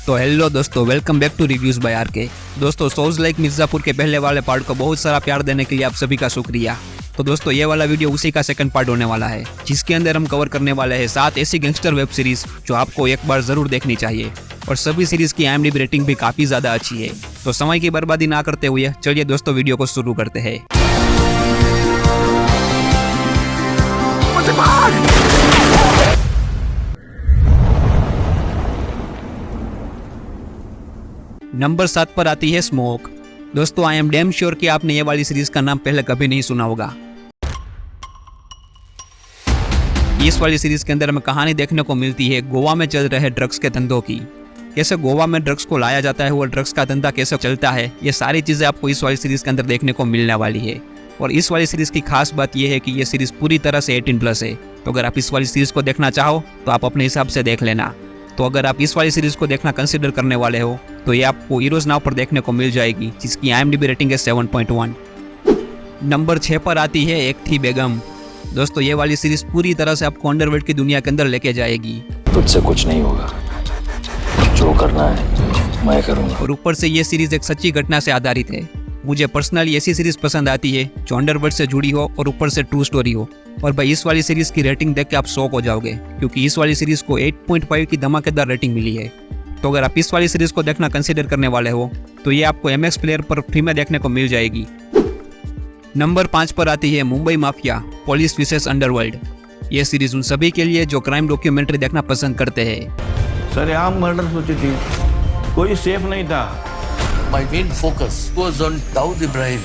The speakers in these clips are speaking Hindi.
तो हेलो दोस्तों, welcome back to reviews by RK. दोस्तों, सोल्स लाइक मिर्जापुर के पहले वाले पार्ट को बहुत सारा प्यार देने के लिए आप सभी का शुक्रिया। तो दोस्तों, ये वाला वीडियो उसी का सेकंड पार्ट होने वाला है, जिसके अंदर हम कवर करने वाले हैं 7 ऐसी गैंगस्टर वेब सीरीज जो आपको एक बार जरूर देखनी चाहिए। और सभी सीरीज की IMDb रेटिंग भी काफी ज्यादा अच्छी है। तो समय की बर्बादी ना करते हुए चलिए दोस्तों वीडियो को शुरू करते हैं। नंबर 7 पर आती है स्मोक। दोस्तों, आई एम डैम श्योर कि आपने ये वाली सीरीज का नाम पहले कभी नहीं सुना होगा। इस वाली सीरीज के अंदर हमें कहानी देखने को मिलती है गोवा में चल रहे ड्रग्स के धंधों की। कैसे गोवा में ड्रग्स को लाया जाता है और ड्रग्स का धंधा कैसे चलता है, ये सारी चीजें आपको इस वाली सीरीज के अंदर देखने को मिलने वाली है। और इस वाली सीरीज की खास बात यह है कि ये सीरीज पूरी तरह से 18+ है। तो अगर आप इस वाली सीरीज को देखना चाहो तो आप अपने हिसाब से देख लेना। तो अगर आप इस वाली सीरीज को देखना कंसिडर करने वाले हो तो ये आपको हीरोज नाउ पर देखने को मिल जाएगी, जिसकी IMDb रेटिंग है 7.1। नंबर 6 पर आती है एक थी बेगम। दोस्तों, ये वाली सीरीज पूरी तरह से आपको अंडरवर्ल्ड की दुनिया के अंदर लेके जाएगी। तुझसे कुछ नहीं होगा, जो करना है मैं करूंगा। और ऊपर से ये सीरीज एक सच्ची घटना से आधारित है। मुझे पर्सनली ऐसी सीरीज पसंद आती है जो अंडरवर्ल्ड से जुड़ी हो और ऊपर से ट्रू स्टोरी हो। और भाई, इस वाली सीरीज की रेटिंग देख के आप शॉक हो जाओगे, क्योंकि इस वाली सीरीज को 8.5 की धमाकेदार रेटिंग मिली है। तो अगर आप इस वाली सीरीज को देखना कंसिडर करने वाले हो तो ये आपको MX प्लेयर पर फ्री में देखने को मिल जाएगी। नंबर 5 पर आती है मुंबई माफिया पुलिस विसेस अंडरवर्ल्ड। ये सीरीज उन सभी के लिए जो क्राइम डॉक्यूमेंट्री देखना पसंद करते हैं। सरेआम मर्डर सोची थी, कोई सेफ नहीं था। My main focus was on Dawood Ibrahim.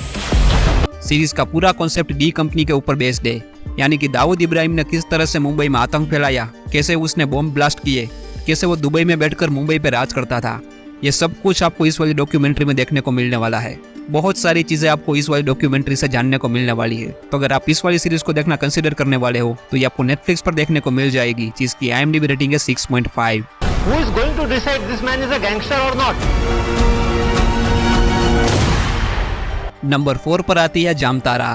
Series का पूरा कॉन्सेप्ट डी कंपनी के ऊपर बेस्ड है, यानी कि दाऊद इब्राहिम ने किस तरह से मुंबई में आतंक फैलाया, कैसे उसने बॉम्ब ब्लास्ट किए, कैसे वो दुबई में बैठकर मुंबई पे राज करता था। ये सब कुछ आपको इस वाली डॉक्यूमेंट्री में देखने को मिलने वाला है। बहुत सारी चीजें आपको इस वाली डॉक्यूमेंट्री से जानने को मिलने वाली है। तो अगर आप इस वाली सीरीज को देखना कंसिडर करने वाले हो तो ये आपको नेटफ्लिक्स पर देखने को मिल जाएगी, जिसकी IMDb रेटिंग है 6.5। Who is going to decide this man is a gangster or not? Number 4 पर आती है जामतारा।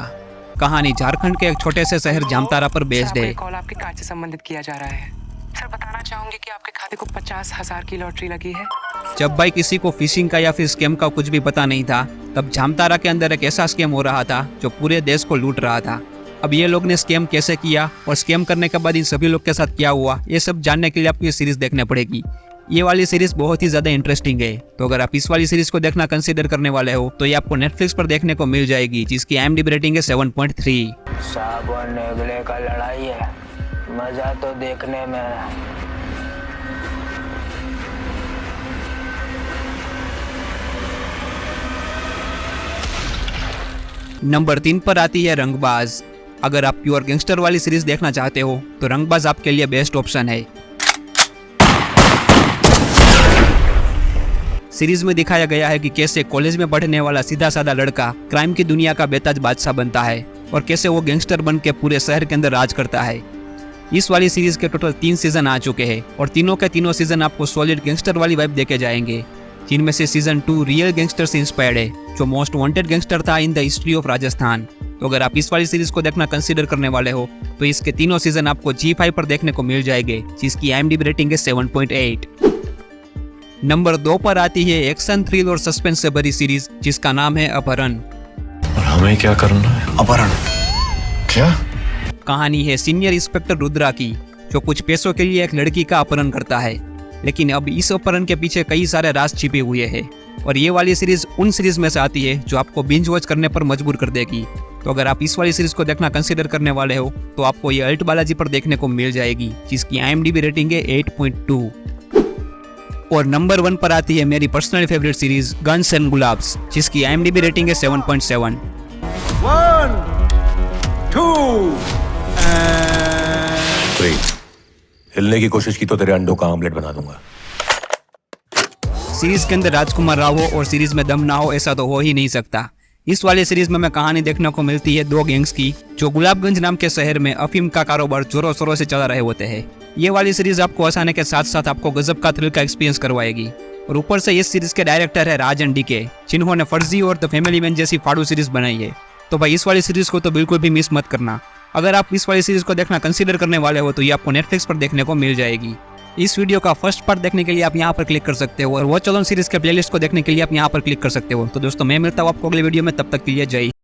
कहानी झारखंड के एक छोटे से शहर जामतारा पर बेस्ड है। कॉल आपके कार्ड से संबंधित किया जा रहा है। सर, बताना चाहूंगी कि आपके खाते को 50,000 की लॉटरी लगी है। जब भाई किसी को फिशिंग का या फिर स्कैम का कुछ भी पता नहीं था, तब जामतारा के अंदर एक ऐसा स्कैम हो रहा था जो पूरे देश को लूट रहा था। अब ये लोग ने स्कैम कैसे किया और स्कैम करने के बाद इन सभी लोग के साथ क्या हुआ, ये सब जानने के लिए आपको ये सीरीज देखने पड़ेगी। ये वाली सीरीज बहुत ही ज्यादा इंटरेस्टिंग है। तो अगर आप इस वाली सीरीज को देखना कंसिडर करने वाले हो तो ये आपको नेटफ्लिक्स पर देखने को मिल जाएगी, जिसकी IMDb रेटिंग है 7.3। साबुन नेगले का लड़ाई है, मजा तो देखने में है। नंबर 3 पर आती है रंगबाज। अगर आप प्योर गैंगस्टर वाली सीरीज देखना चाहते हो तो रंगबाज आपके लिए बेस्ट ऑप्शन है। सीरीज में दिखाया गया है कि कैसे कॉलेज में पढ़ने वाला सीधा साधा लड़का क्राइम की दुनिया का बेताज बादशाह बनता है और कैसे वो गैंगस्टर बन के पूरे शहर के अंदर राज करता है। इस वाली सीरीज के टोटल 3 सीजन आ चुके हैं और तीनों के तीनों सीजन आपको सॉलिड गैंगस्टर वाली वाइब देके जाएंगे, जिनमें से सीजन 2 रियल गैंगस्टर से इंस्पायर्ड है, जो मोस्ट वांटेड गैंगस्टर था in the history of Rajasthan. तो अगर आप इस वाली सीरीज को देखना कंसिडर करने वाले हो तो इसके तीनों सीजन आपको G5 पर देखने को मिल जाएंगे, जिसकी IMDb रेटिंग है 7.8। नंबर 2 पर आती है एक्शन, थ्रिल और सस्पेंस से भरी सीरीज, जिसका नाम है अपहरण। और हमें क्या करना है? अपहरण क्या? कहानी है सीनियर इंस्पेक्टर रुद्रा की, जो कुछ पैसों के लिए एक लड़की का अपहरण करता है। लेकिन अब इस अपहरण के पीछे कई सारे राज छिपे हुए हैं। और ये वाली सीरीज उन सीरीज में से आती है जो आपको बिंज वॉच करने पर मजबूर कर देगी। तो अगर आप इस वाली सीरीज को देखना कंसिडर करने वाले हो तो आपको ये अल्ट बालाजी पर देखने को मिल जाएगी, जिसकी IMDb रेटिंग है 8.2। और नंबर 1 पर आती है मेरी personal favourite series guns and Gulaabs, जिसकी IMDb रेटिंग है 7.7। 1 2 हिलने की कोशिश की तो तेरे अंडों का आमलेट बना दूंगा। सीरीज के अंदर राजकुमार राव हो और सीरीज में दम ना हो, ऐसा तो हो ही नहीं सकता। इस वाली सीरीज में हमें कहानी देखने को मिलती है 2 गैंग्स की, जो गुलाबगंज नाम के शहर में अफीम का कारोबार जोरों शोरों से चला रहे होते हैं। ये वाली सीरीज आपको हंसाने के साथ साथ आपको गजब का थ्रिल का एक्सपीरियंस करवाएगी। और ऊपर से इस सीरीज के डायरेक्टर है राजन DK, जिन्होंने फर्जी और द फैमिली मैन जैसी फाड़ू सीरीज बनाई है। तो भाई, इस वाली सीरीज को तो बिल्कुल भी मिस मत करना। अगर आप इस वाली सीरीज को देखना कंसिडर करने वाले हो तो ये आपको नेटफ्लिक्स पर देखने को मिल जाएगी। इस वीडियो का फर्स्ट पार्ट देखने के लिए आप यहाँ पर क्लिक कर सकते हो और वॉच ऑन सीरीज के प्लेलिस्ट को देखने के लिए आप यहाँ पर क्लिक कर सकते हो। तो दोस्तों मैं मिलता हूँ आपको अगले वीडियो में, तब तक के लिए जय।